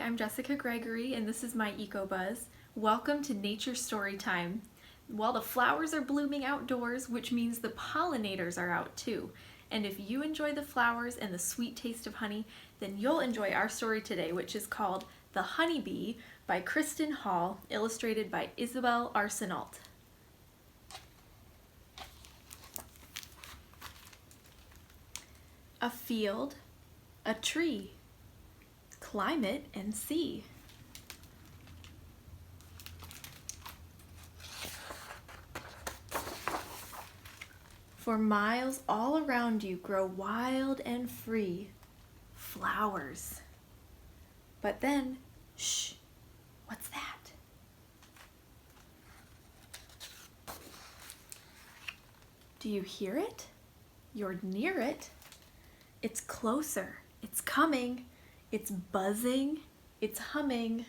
I'm Jessica Gregory and this is my Eco Buzz. Welcome to Nature Story Time. Well, the flowers are blooming outdoors, which means the pollinators are out too. And if you enjoy the flowers and the sweet taste of honey, then you'll enjoy our story today, which is called The Honeybee by Kristen Hall, illustrated by Isabel Arsenault. A field, a tree, climb it and see. For miles all around you grow wild and free flowers. But then, shh, what's that? Do you hear it? You're near it. It's closer, it's coming, it's buzzing, it's humming.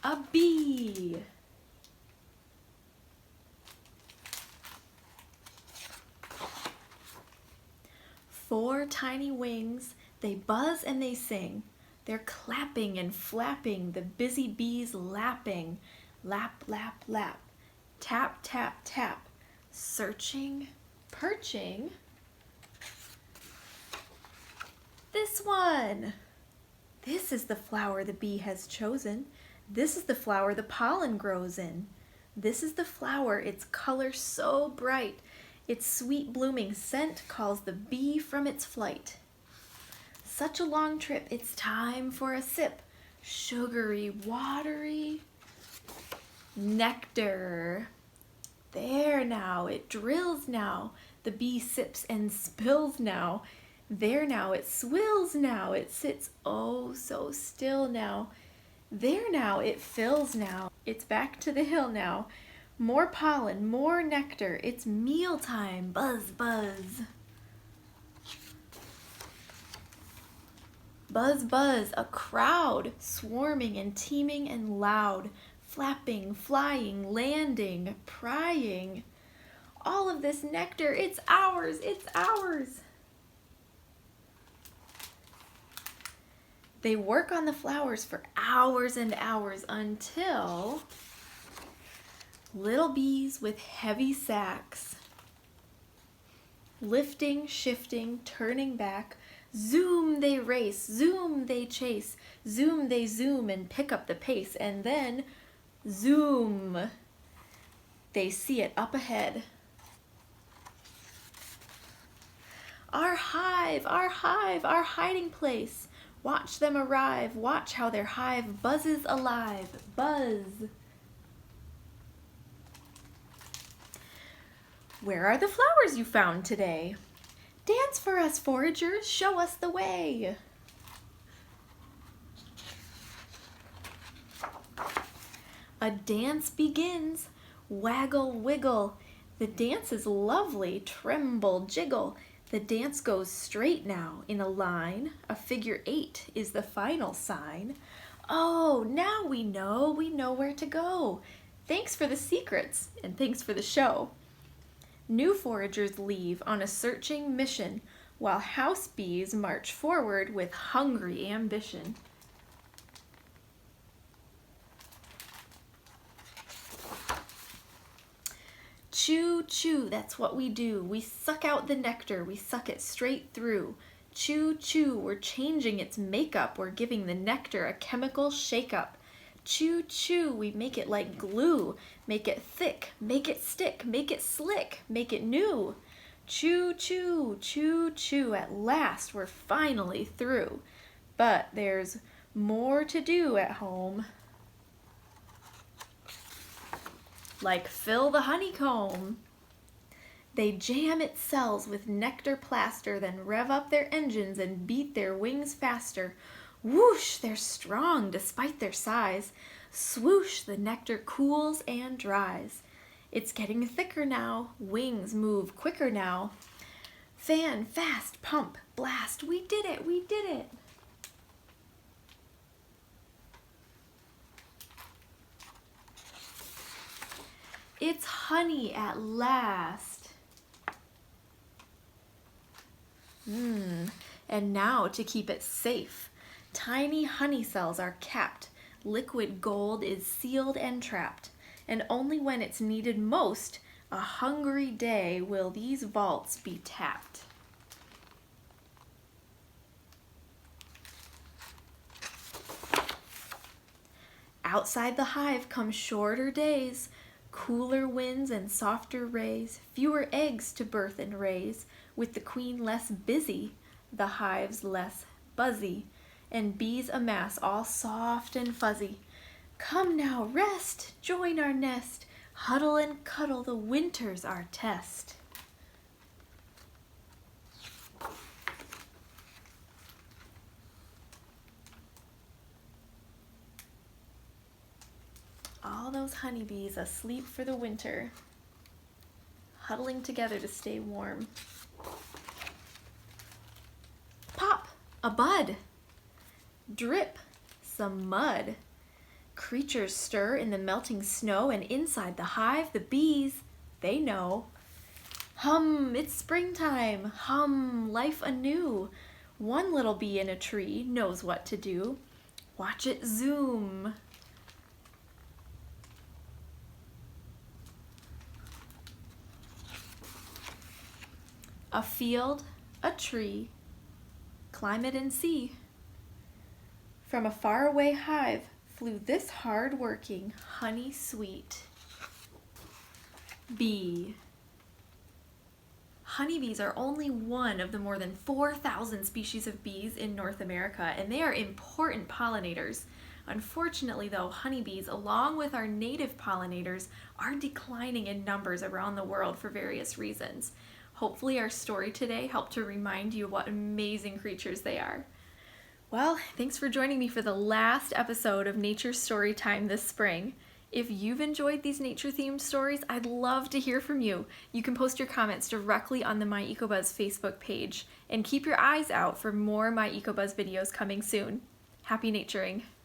A bee. Four tiny wings, they buzz and they sing. They're clapping and flapping, the busy bees lapping. Lap, lap, lap. Tap, tap, tap. Searching, perching. This one. This is the flower the bee has chosen. This is the flower the pollen grows in. This is the flower, its color so bright. Its sweet blooming scent calls the bee from its flight. Such a long trip, it's time for a sip. Sugary, watery nectar. There now, it drills now. The bee sips and spills now. There now, it swills now. It sits oh so still now. There now, it fills now. It's back to the hill now. More pollen, more nectar. It's mealtime. Buzz, buzz. Buzz, buzz, a crowd, swarming and teeming and loud, flapping, flying, landing, prying. All of this nectar, it's ours, it's ours. They work on the flowers for hours and hours until little bees with heavy sacks, lifting, shifting, turning back, zoom they race, zoom they chase, zoom they zoom and pick up the pace, and then zoom, they see it up ahead. Our hive, our hive, our hiding place. Watch them arrive, watch how their hive buzzes alive, buzz. Where are the flowers you found today? Dance for us, foragers, show us the way. A dance begins, waggle, wiggle. The dance is lovely, tremble, jiggle. The dance goes straight now in a line. A figure 8 is the final sign. Oh, now we know where to go. Thanks for the secrets and thanks for the show. New foragers leave on a searching mission while house bees march forward with hungry ambition. Chew, chew, that's what we do. We suck out the nectar, we suck it straight through. Chew, chew, we're changing its makeup. We're giving the nectar a chemical shake-up. Chew, chew, we make it like glue. Make it thick, make it stick, make it slick, make it new. Chew, chew, chew, chew, at last we're finally through. But there's more to do at home. Like fill the honeycomb. They jam its cells with nectar plaster, then rev up their engines and beat their wings faster. Whoosh, they're strong despite their size. Swoosh, the nectar cools and dries. It's getting thicker now, wings move quicker now. Fan, fast, pump, blast, we did it, we did it. It's honey at last. And now to keep it safe, tiny honey cells are kept. Liquid gold is sealed and trapped. And only when it's needed most, a hungry day, will these vaults be tapped. Outside the hive come shorter days, cooler winds and softer rays, fewer eggs to birth and raise, with the queen less busy, the hives less buzzy, and bees amass all soft and fuzzy. Come now, rest, join our nest, huddle and cuddle, the winter's our test. All those honeybees asleep for the winter, huddling together to stay warm. Pop, a bud. Drip, some mud. Creatures stir in the melting snow, and inside the hive, the bees, they know. Hum, it's springtime. Hum, life anew. One little bee in a tree knows what to do. Watch it zoom. A field, a tree, climb it and see. From a faraway hive flew this hard-working, honey-sweet bee. Honeybees are only one of the more than 4,000 species of bees in North America, and they are important pollinators. Unfortunately, though, honeybees, along with our native pollinators, are declining in numbers around the world for various reasons. Hopefully our story today helped to remind you what amazing creatures they are. Well, thanks for joining me for the last episode of Nature Story Time this spring. If you've enjoyed these nature-themed stories, I'd love to hear from you. You can post your comments directly on the My EcoBuzz Facebook page, and keep your eyes out for more My EcoBuzz videos coming soon. Happy naturing!